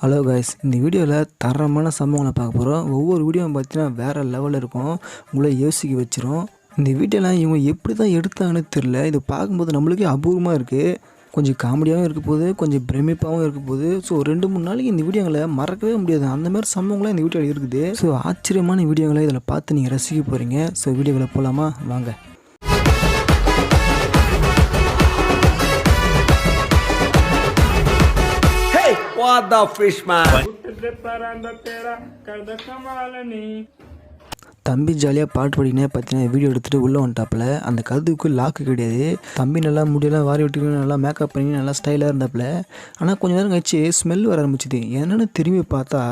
Hello guys, இந்த வீடியோவில் தரமான சம்பவங்களை பார்க்க போகிறோம். ஒவ்வொரு வீடியோவும் பார்த்தீங்கன்னா வேறு லெவலில் இருக்கும், உங்களை யோசிக்க வச்சிரும். இந்த வீடியோலாம் இவங்க எப்படி தான் எடுத்தாங்கன்னு தெரில. இது பார்க்கும்போது நம்மளுக்கே அபூர்வமாக இருக்குது. கொஞ்சம் காமெடியாகவும் இருக்க போகுது, கொஞ்சம் பிரமிப்பாகவும் இருக்க போகுது. ஸோ 2-3 நாளைக்கு இந்த வீடியோங்களை மறக்கவே முடியாது. அந்த மாதிரி சம்பவங்களாம் இந்த வீடியோவில் இருக்குது. ஸோ ஆச்சரியமான வீடியோங்களை இதில் பார்த்து நீங்கள் ரசிக்க போகிறீங்க. ஸோ வீடியோவில் போகலாமா? வாங்க. What the fish man? தம்பி ஜாலியாக பாட்டு பாடினே பார்த்தீங்கன்னா வீடியோ எடுத்துகிட்டு உள்ளே வந்துட்டாப்புல. அந்த கதுவுக்கு லாக்கு கிடையாது. தம்பி நல்லா முடியெல்லாம் வாரி விட்டுக்கிட்டு நல்லா மேக்கப் பண்ணி நல்லா ஸ்டைலாக இருந்தாப்புல. ஆனால் கொஞ்ச நேரம் கழிச்சு ஸ்மெல் வர ஆரம்பிச்சுது. என்னென்னு திரும்பி பார்த்தா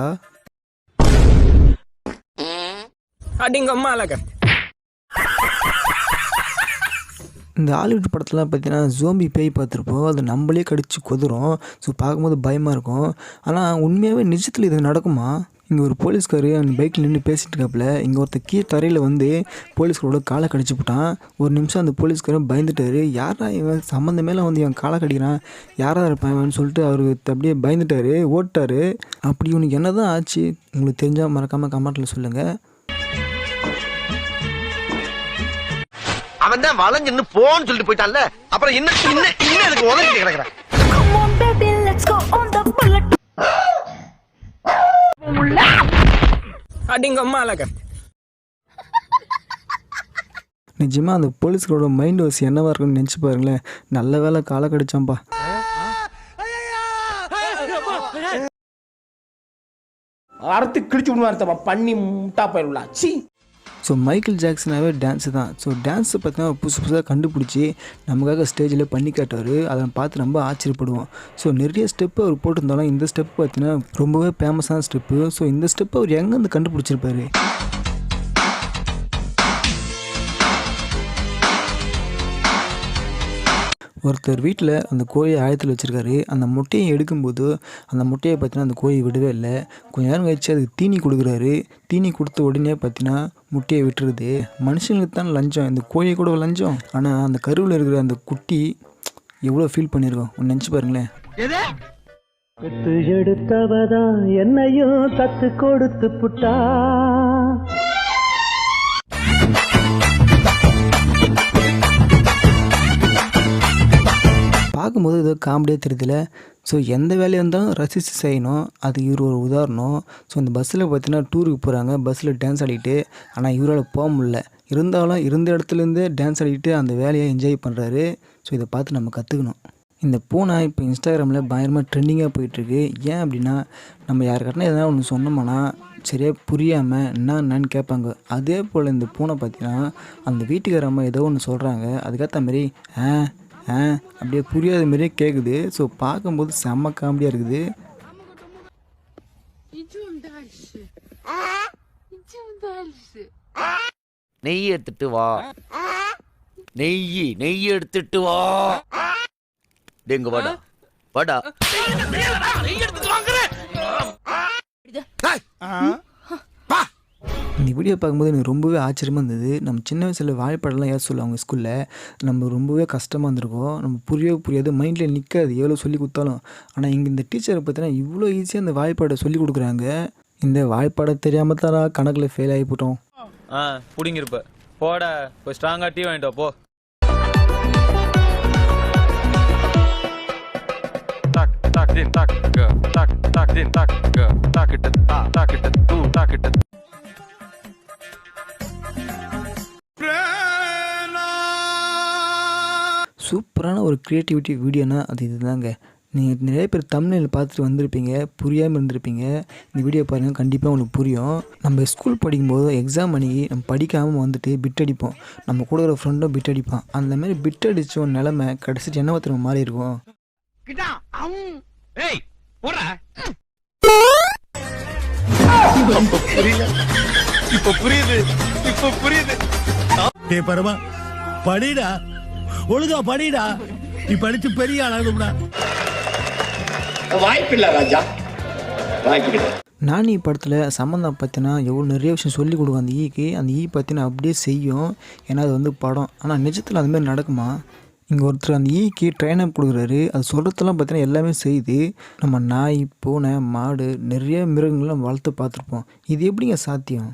இந்த ஹாலிவுட் படத்துலாம் பார்த்தீங்கன்னா ஜோம்பி பேய் பார்த்துருப்போம். அது நம்மளே கடிச்சு கொதுறோம். ஸோ பார்க்கும்போது பயமாக இருக்கும். ஆனால் உண்மையாகவே நிஜத்தில் இது நடக்குமா? இங்கே ஒரு போலீஸ்காரு அந்த பைக்கில் நின்று பேசிகிட்டு இருக்காப்புல. இங்கே ஒருத்தர் தரையில் வந்து போலீஸ்காரோட காலை கடிச்சு போட்டான். ஒரு நிமிஷம் அந்த போலீஸ்காரன் பயந்துட்டார். யாரா இவன் சம்மந்தமேல வந்து இவன் காலை கடிக்கிறான், யாராக இருப்பான் இவன் சொல்லிட்டு அவருக்கு அப்படியே பயந்துட்டார், ஓட்டார். அப்படி இவனுக்கு என்ன தான் ஆச்சு? உங்களுக்கு தெரிஞ்சால் மறக்காமல் கமெண்ட்டில் சொல்லுங்கள். அவன் தான் வளைஞ்சின்னு போன்னு சொல்லிட்டு போயிட்டான்ல, அப்புறம் இன்னும் எனக்கு உதவிட்டு கிடக்குறேன். நிஜமா அந்த போலீஸ்களோட மைண்ட் வாஷ் என்னவா இருக்குன்னு நினச்சி பாருங்களேன். நல்ல வேலை காலை கடிச்சான்பா. அறுத்து கிழிச்சு விடுவார்த்தப்பா, பண்ணி முட்டா போயிடலாம். சி. ஸோ மைக்கேல் ஜாக்சனாகவே டான்ஸு தான். ஸோ டான்ஸை பார்த்தீங்கன்னா புதுசாக கண்டுபிடிச்சி நமக்காக ஸ்டேஜில் பண்ணி காட்டுவார். அதை பார்த்து ரொம்ப ஆச்சரியப்படுவோம். ஸோ நிறைய ஸ்டெப்பு அவர் போட்டிருந்தாலும் இந்த ஸ்டெப் பார்த்தீங்கன்னா ரொம்பவே ஃபேமஸான ஸ்டெப்பு. ஸோ இந்த ஸ்டெப்பை அவர் எங்கேருந்து கண்டுபிடிச்சிருப்பாரு? ஒருத்தர் வீட்டில் அந்த கோழியை ஆழத்தில் வச்சுருக்காரு. அந்த முட்டையை எடுக்கும்போது அந்த முட்டையை பார்த்தீங்கன்னா அந்த கோழி விடவே இல்லை. கொஞ்ச நேரம் கழிச்சு அதுக்கு தீனி கொடுக்குறாரு. தீனி கொடுத்த உடனே பார்த்தீங்கன்னா முட்டையை விட்டுருது. மனுஷங்களுக்கு தான் லஞ்சம், இந்த கோழியை கூட லஞ்சம். ஆனால் அந்த கருவில் இருக்கிற அந்த குட்டி எவ்வளோ ஃபீல் பண்ணியிருக்கோம் ஒன்று நினச்சி பாருங்களேன். கத்து எடுத்தவதா என்னையும் கத்து கொடுத்து புட்டா. பார்க்கும்போது ஏதோ காமெடியாக தெரியுதுல. ஸோ எந்த வேலையாக இருந்தாலும் ரசித்து செய்யணும். அது இவர் ஒரு உதாரணம். ஸோ இந்த பஸ்ஸில் பார்த்தீங்கன்னா டூருக்கு போகிறாங்க. பஸ்ஸில் டான்ஸ் ஆடிக்கிட்டு. ஆனால் இவரால் போக முடியல. இருந்தாலும் இருந்த இடத்துலேருந்தே டான்ஸ் ஆடிக்கிட்டு அந்த வேலையை என்ஜாய் பண்ணுறாரு. ஸோ இதை பார்த்து நம்ம கற்றுக்கணும். இந்த பூனை இப்போ இன்ஸ்டாகிராமில் பயங்கரமாக ட்ரெண்டிங்காக போயிட்டுருக்கு. ஏன் அப்படின்னா நம்ம யாருக்கிட்டனா எதனா ஒன்று சொன்னோம்னா சரியாக புரியாமல் என்னன்னு கேட்பாங்க. அதே போல் இந்த பூனை பார்த்தீங்கன்னா அந்த வீட்டுக்காரம்மா ஏதோ ஒன்று சொல்கிறாங்க, அதுக்கேற்ற மாதிரி அப்படியே புரியாத மாதிரியே கேட்குது. ஸோ பார்க்கும்போது செம்ம காமெடியாக இருக்குது. நெய் எடுத்துட்டு வா, நெய் எடுத்துட்டு வா. டேங்க வாடா வாடா. இந்த வீடியோ பார்க்கும்போது எனக்கு ரொம்பவே ஆச்சரியமாக இருந்தது. நம்ம சின்ன வயசில் வாழைப்படம்லாம் ஏன் சொல்லுவாங்க ஸ்கூலில், நம்ம ரொம்பவே கஷ்டமாக இருந்திருக்கோம். நம்ம புரியாது, மைண்டில் நிற்காது எவ்வளோ சொல்லி கொடுத்தாலும். ஆனால் இங்கே இந்த டீச்சரை பார்த்தீங்கன்னா இவ்வளோ ஈஸியாக இந்த வாழைப்பாடை சொல்லி கொடுக்குறாங்க. இந்த வாழைப்பாடை தெரியாமல் தான் கணக்கில் ஃபெயில் ஆகி போட்டோம். புடிங்கிருப்ப போட போய் ஸ்ட்ராங்கா டீ வாங்கிட்டு போ. tak tak din tak tak tak din tak tak it tak it tu tak it. சூப்பரான ஒரு க்ரியேட்டிவிட்டி வீடியோனா அது இதுதாங்க. நீங்கள் நிறைய பேர் தமிழில் பார்த்துட்டு வந்திருப்பீங்க, புரியாமல் இருந்திருப்பீங்க. இந்த வீடியோ பாருங்கள், கண்டிப்பாக உங்களுக்கு புரியும். நம்ம ஸ்கூல் படிக்கும்போது எக்ஸாம் அன்றைக்கி நம்ம படிக்காமல் வந்துட்டு பிட் அடிப்போம். நம்ம கூட ஒரு ஃப்ரெண்டும் பிட் அடிப்பான். அந்த மாதிரி பிட் அடித்த ஒரு நிலைமை கடைசிட்டு என்ன ஒருத்தர் மாறி இருக்கும். இப்ப புரியுது. பரமா படிடா, ஒழுங்கா படிடா, நீ படிச்சு பெரிய ஆளாகணும்டா. வாய்ப்பில்லை ராஜா, வாய்ப்பில்லை. நானி படத்தில் சம்மந்தம் பார்த்தினா எவ்வளோ நிறைய விஷயம் சொல்லிக் கொடுக்கும் அந்த ஈக்கு. அந்த ஈ பார்த்தினா அப்படியே செய்யும். ஏன்னா அது வந்து படம். ஆனால் நிஜத்தில் அதுமாதிரி நடக்குமா? இங்கே ஒருத்தர் அந்த ஈக்கு ட்ரெயின் அப் கொடுக்குறாரு. அது சொல்கிறதெல்லாம் பார்த்தீங்கன்னா எல்லாமே செய்யுது. நம்ம நாய், பூனை, மாடு நிறைய மிருகங்கள்லாம் வளர்த்து பார்த்துருப்போம். இது எப்படிங்க சாத்தியம்?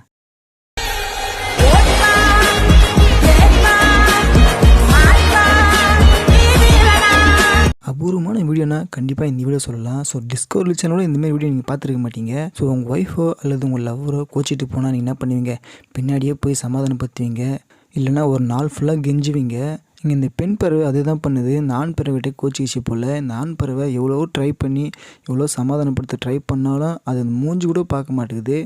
அபூர்வமான வீடியோனா கண்டிப்பாக இந்த வீடியோ சொல்லலாம். ஸோ டிஸ்கவரி சேனலோட இந்தமாதிரி வீடியோ நீங்கள் பார்த்துருக்க மாட்டீங்க. ஸோ உங்கள் ஒய்ஃபோ அல்லது உங்கள் லவ்வரோ கோச்சிட்டு போனால் நீங்கள் என்ன பண்ணுவீங்க? பின்னாடியே போய் சமாதானப்படுத்துவீங்க, இல்லைனா ஒரு நாள் ஃபுல்லாக கெஞ்சுவீங்க. இங்கே இந்த பெண் பறவை அதே தான் பண்ணுது. இந்த ஆண் பறவைகிட்ட கோச்சிக்கிச்சு போல். இந்த ஆண் பறவை எவ்வளோ ட்ரை பண்ணி எவ்வளோ சமாதானப்படுத்த ட்ரை பண்ணாலும் அது மூஞ்சி கூட பார்க்க மாட்டேங்குது.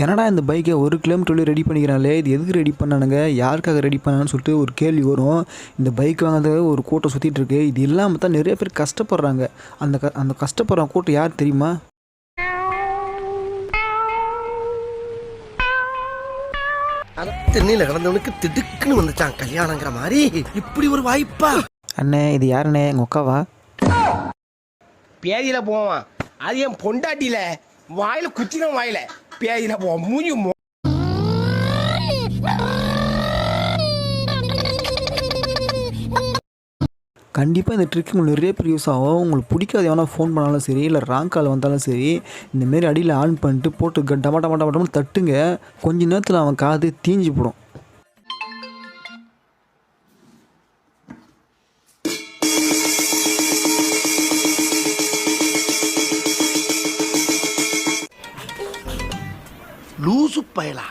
என்னடா இந்த பைக்கை 1 கிலோமீட்டர்லேயே ரெடி பண்ணிக்கிறாங்களே, இது எதுக்கு ரெடி பண்ணானுங்க, யாருக்காக ரெடி பண்ணாங்கன்னு சொல்லிட்டு ஒரு கேள்வி வரும். இந்த பைக் வாங்கிறதுக்காக ஒரு கூட்டம் சுற்றிட்டு இருக்கு. இது இல்லாமல் தான் நிறைய பேர் கஷ்டப்படுறாங்க. அந்த கஷ்டப்படுற கூட்டம் யார் தெரியுமா? தென்னையில கிடந்தவனுக்கு திடுக்குன்னு வந்துச்சான் கல்யாணங்கிற மாதிரி. இப்படி ஒரு வாய்ப்பா? அண்ணே இது யாருண்ணே? எங்கள் அக்காவா? பேதியில போவான். அது என் பொண்டாட்டியில வாயில குச்சின வாயில பேதியில போவான். மூஞ்சி கண்டிப்பாக இந்த ட்ரிக் உங்களுக்கு நிறைய பேர் யூஸ் ஆகும். உங்களுக்கு பிடிக்காது எவனா ஃபோன் பண்ணாலும் சரி, இல்லை ராங் கால் வந்தாலும் சரி, இந்தமாரி அடியில் ஆன் பண்ணிட்டு போட்டு டமாட்டமாட்டமாட்டமாக தட்டுங்க. கொஞ்ச நேரத்தில் அவன் காது தீஞ்சு போடும். லூசு பயலா.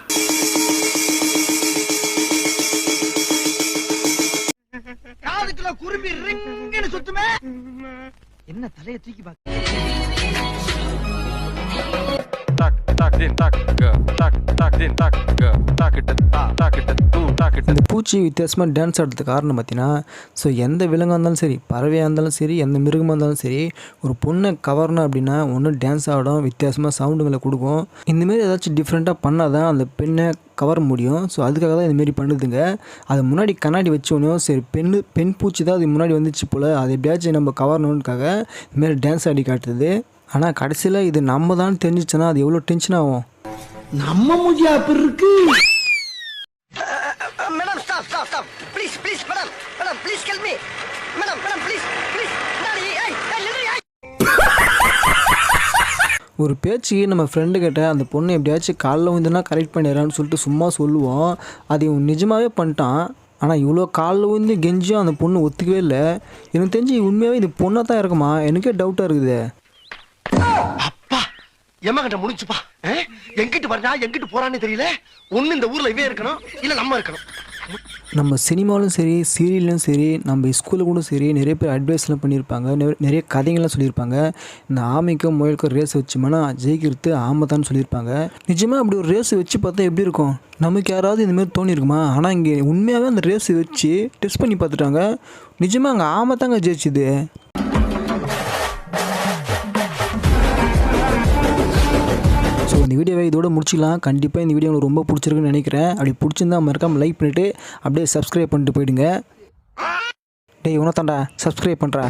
காதுக்குள்ள குரும்பி ரிங்குன்னு சுத்துமே. என்ன தலையை தூக்கி பாக்க? Tak tak din tak tak tak din tak tak it tak it tu tak it. இந்த பூச்சி வித்தியாசமாக டான்ஸ் ஆடுறதுக்கு காரணம் பார்த்தீங்கன்னா, ஸோ எந்த விலங்காக இருந்தாலும் சரி, பறவையாக இருந்தாலும் சரி, எந்த மிருகமாக இருந்தாலும் சரி, ஒரு பொண்ணை கவரணும் அப்படின்னா ஒன்று டான்ஸ் ஆடும், வித்தியாசமாக சவுண்டுங்களை கொடுக்கும். இந்தமாரி ஏதாச்சும் டிஃப்ரெண்ட்டாக பண்ணால் தான் அந்த பெண்ணை கவர முடியும். ஸோ அதுக்காக தான் இந்தமாரி பண்ணுதுங்க. அது முன்னாடி கண்ணாடி வச்சோடனே சரி பெண் பூச்சி தான் அது முன்னாடி வந்துச்சு போல், அது எப்படியாச்சும் நம்ம கவரணுன்றதுக்காக இதுமாரி டான்ஸ் ஆடி காட்டுது. ஆனால் கடைசியில் இது நம்ம தான் தெரிஞ்சிச்சுன்னா அது எவ்வளோ டென்ஷன் ஆகும். நம்ம மூஞ்சியா அப்படி இருக்கு. Madam stop stop stop please please madam madam please help me madam madam please please நாடி ஏய் ஏய். ஒரு பேச்சு நம்ம ஃப்ரெண்டு கிட்ட அந்த பொண்ணு எப்படியாச்சும் காலில் வந்துன்னா கரெக்ட் பண்ணிடுறான்னு சொல்லிட்டு சும்மா சொல்லுவோம். அது இவன் நிஜமாகவே பண்ணிட்டான். ஆனால் இவ்வளோ காலில் வந்து கெஞ்சியும் அந்த பொண்ணு ஒத்துக்கவே இல்லை. எனக்கு தெரிஞ்சு உண்மையாகவே இது பொண்ணாக தான் இருக்குமா? எனக்கே டவுட்டாக இருக்குது. அப்பா எம்மகிட்ட முடிச்சுப்பா. எங்கிட்டு வரா எங்கிட்டு போறான்னு தெரியல. ஒண்ணு இந்த ஊர்ல இவே இருக்கணும், இல்ல நம்ம இருக்கணும். நம்ம சினிமாவிலும் சரி, சீரியல்லும் சரி, நம்ம ஸ்கூலில் கூட சரி நிறைய பேர் அட்வைஸ்லாம் பண்ணியிருப்பாங்க, நிறைய கதைகள்லாம் சொல்லியிருப்பாங்க. இந்த ஆமைக்கும் முயலுக்கும் ரேஸ் வச்சோம்னா ஜெயிக்கிறது ஆமை தான் சொல்லியிருப்பாங்க. நிஜமாக அப்படி ஒரு ரேஸ் வச்சு பார்த்தா எப்படி இருக்கும்? நமக்கு யாராவது இந்தமாரி தோணியிருக்குமா? ஆனால் இங்கே உண்மையாகவே அந்த ரேஸ் வச்சு டெஸ்ட் பண்ணி பார்த்துட்டாங்க. நிஜமாக அங்கே ஆமை தாங்க ஜெயிச்சுது. ஸோ இந்த வீடியோவை இதோட முடிச்சிக்கலாம். கண்டிப்பாக இந்த வீடியோ உங்களுக்கு ரொம்ப பிடிச்சிருக்குன்னு நினைக்கிறேன். அப்படி பிடிச்சிருந்தா மறக்காமல் லைக் பண்ணிவிட்டு அப்படியே சப்ஸ்கிரைப் பண்ணிட்டு போயிடுங்க. டேய் உனத்தாண்டா சப்ஸ்கிரைப் பண்ணுறா.